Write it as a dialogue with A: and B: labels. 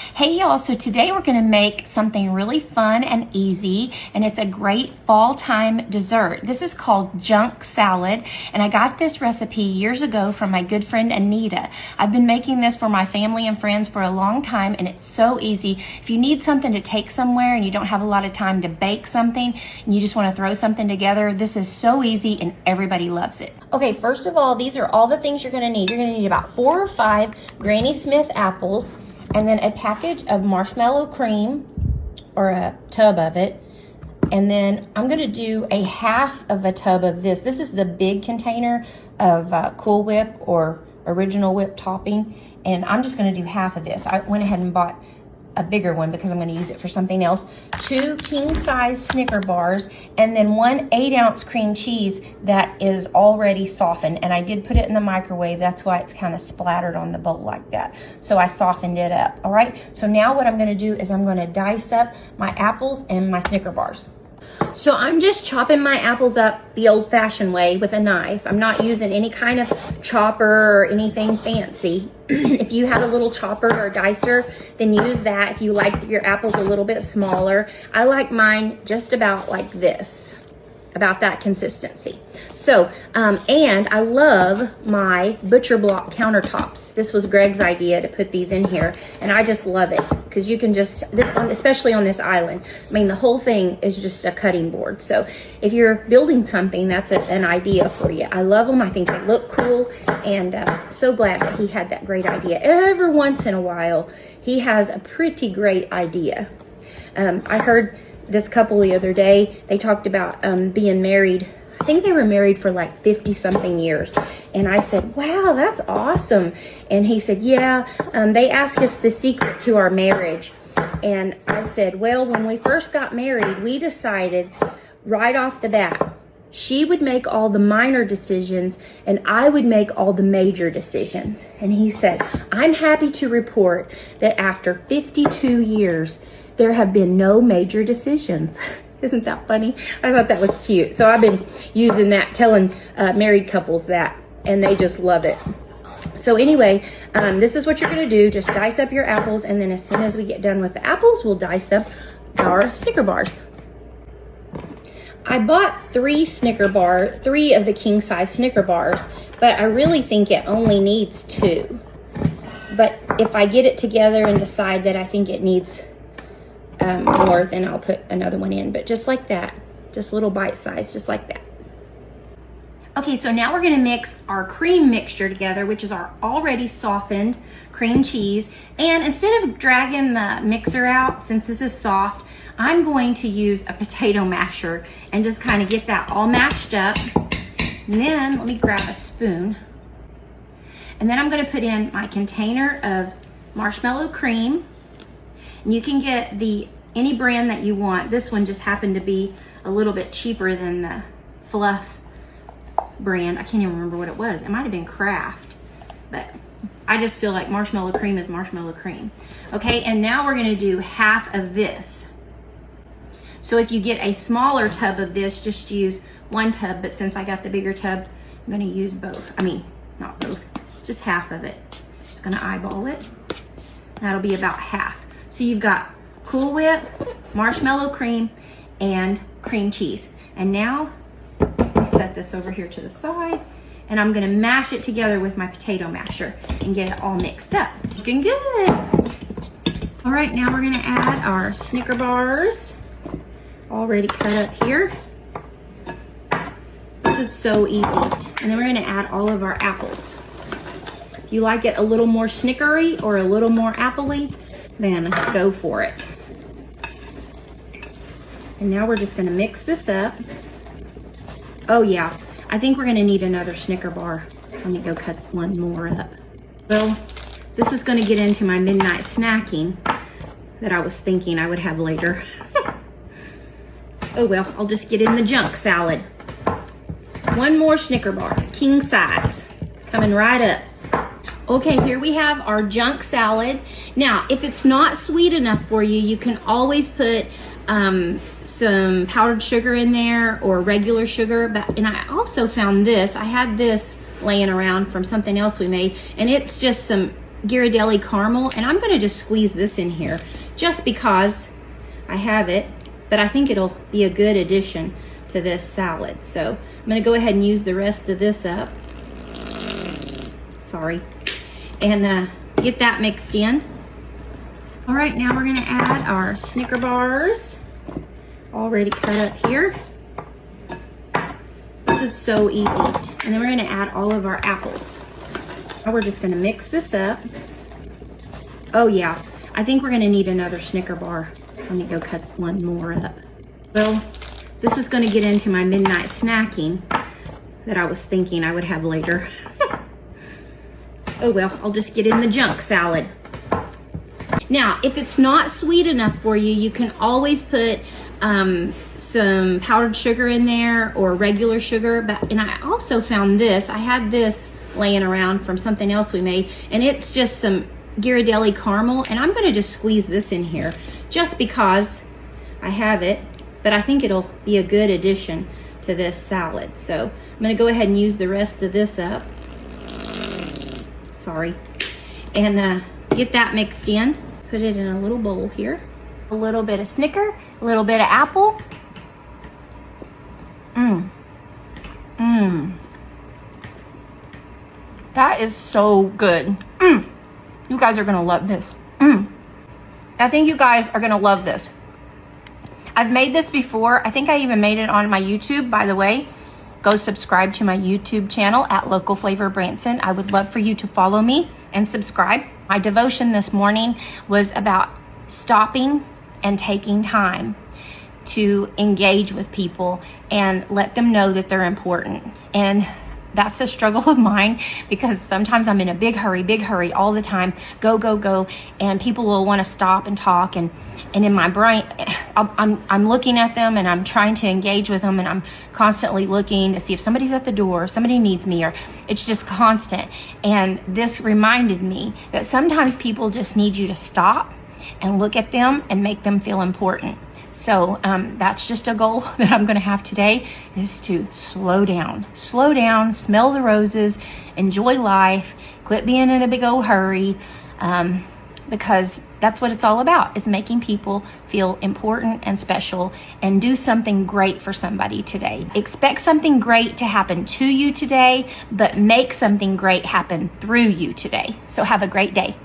A: Hey y'all, so today we're gonna make something really fun and easy, and it's a great fall time dessert. This is called junk salad, and I got this recipe years ago from my good friend Anita. I've been making this for my family and friends for a long time, and it's so easy. If you need something to take somewhere and you don't have a lot of time to bake something, and you just wanna throw something together, this is so easy and everybody loves it. Okay, first of all, these are all the things you're gonna need. You're gonna need about 4 or 5 Granny Smith apples, and then a package of marshmallow cream, or a tub of it. And then I'm gonna do a half of a tub of this. This is the big container of Cool Whip or Original Whip topping. And I'm just gonna do half of this. I went ahead and bought a bigger one because I'm gonna use it for something else. 2 king-size Snicker bars, and then 1 8-ounce cream cheese that is already softened. And I did put it in the microwave. That's why it's kind of splattered on the bowl like that. So I softened it up, all right? So now what I'm gonna do is I'm gonna dice up my apples and my Snicker bars. So I'm just chopping my apples up the old-fashioned way with a knife. I'm not using any kind of chopper or anything fancy. If you have a little chopper or dicer, then use that if you like your apples a little bit smaller. I like mine just about like this, about that consistency. So, and I love my Butcher Block countertops. This was Greg's idea to put these in here, and I just love it because you can just, especially on this island, I mean, the whole thing is just a cutting board. So if you're building something, that's an idea for you. I love them. I think they look cool, and so glad that he had that great idea. Every once in a while, he has a pretty great idea. I heard this couple the other day, they talked about being married. I think they were married for like 50 something years. And I said, wow, that's awesome. And he said, yeah, they asked us the secret to our marriage. And I said, well, when we first got married, we decided right off the bat, she would make all the minor decisions and I would make all the major decisions. And he said, I'm happy to report that after 52 years, there have been no major decisions. Isn't that funny? I thought that was cute. So I've been using that, telling married couples that, and they just love it. So anyway, this is what you're gonna do. Just dice up your apples, and then as soon as we get done with the apples, we'll dice up our Snicker bars. I bought 3 of the king size Snicker bars, but I really think it only needs 2. But if I get it together and decide that I think it needs more, then I'll put another one in, but just like that, just little bite size, just like that. Okay, so now we're gonna mix our cream mixture together, which is our already softened cream cheese. And instead of dragging the mixer out, since this is soft, I'm going to use a potato masher and just kind of get that all mashed up. And then let me grab a spoon. And then I'm gonna put in my container of marshmallow cream. And you can get any brand that you want. This one just happened to be a little bit cheaper than the Fluff brand. I can't even remember what it was. It might have been Kraft, but I just feel like marshmallow cream is marshmallow cream. Okay, and now we're gonna do half of this. So if you get a smaller tub of this, just use 1 tub, but since I got the bigger tub, I'm gonna use both. I mean, not both, just half of it. Just gonna eyeball it. That'll be about half. So you've got Cool Whip, marshmallow cream, and cream cheese. And now, I'll set this over here to the side, and I'm gonna mash it together with my potato masher and get it all mixed up. Looking good. All right, now we're gonna add our Snicker bars, already cut up here. This is so easy. And then we're gonna add all of our apples. If you like it a little more snickery or a little more appley, then go for it. And now we're just gonna mix this up. Oh yeah, I think we're gonna need another Snicker bar. Let me go cut one more up. Well, this is gonna get into my midnight snacking that I was thinking I would have later. Oh well, I'll just get in the junk salad. 1 more Snicker bar, king size, coming right up. Okay, here we have our junk salad. Now, if it's not sweet enough for you, you can always put some powdered sugar in there or regular sugar. And I also found this. I had this laying around from something else we made, and it's just some Ghirardelli caramel, and I'm gonna just squeeze this in here just because I have it, but I think it'll be a good addition to this salad. So I'm gonna go ahead and use the rest of this up. Sorry. And get that mixed in. All right, now we're gonna add our Snicker bars, already cut up here. This is so easy. And then we're gonna add all of our apples. Now we're just gonna mix this up. Oh yeah, I think we're gonna need another Snicker bar. Let me go cut one more up. Well, this is gonna get into my midnight snacking that I was thinking I would have later. Oh well, I'll just get in the junk salad. Now, if it's not sweet enough for you, you can always put some powdered sugar in there or regular sugar. And I also found this. I had this laying around from something else we made, and it's just some Ghirardelli caramel, and I'm gonna just squeeze this in here just because I have it, but I think it'll be a good addition to this salad. So I'm gonna go ahead and use the rest of this up. Sorry. And get that mixed in. Put it in a little bowl here. A little bit of Snicker, a little bit of apple. That is so good. You guys are gonna love this. I think you guys are gonna love this. I've made this before. I think I even made it on my YouTube, by the way. Go subscribe to my YouTube channel at Local Flavor Branson. I would love for you to follow me and subscribe. My devotion this morning was about stopping and taking time to engage with people and let them know that they're important. And that's a struggle of mine because sometimes I'm in a big hurry all the time. Go, go, go. And people will want to stop and talk. And in my brain, I'm looking at them and I'm trying to engage with them, and I'm constantly looking to see if somebody's at the door, somebody needs me, or it's just constant. And this reminded me that sometimes people just need you to stop and look at them and make them feel important. So that's just a goal that I'm going to have today, is to slow down, smell the roses, enjoy life, quit being in a big old hurry, because that's what it's all about, is making people feel important and special, and do something great for somebody today. Expect something great to happen to you today, but make something great happen through you today. So have a great day.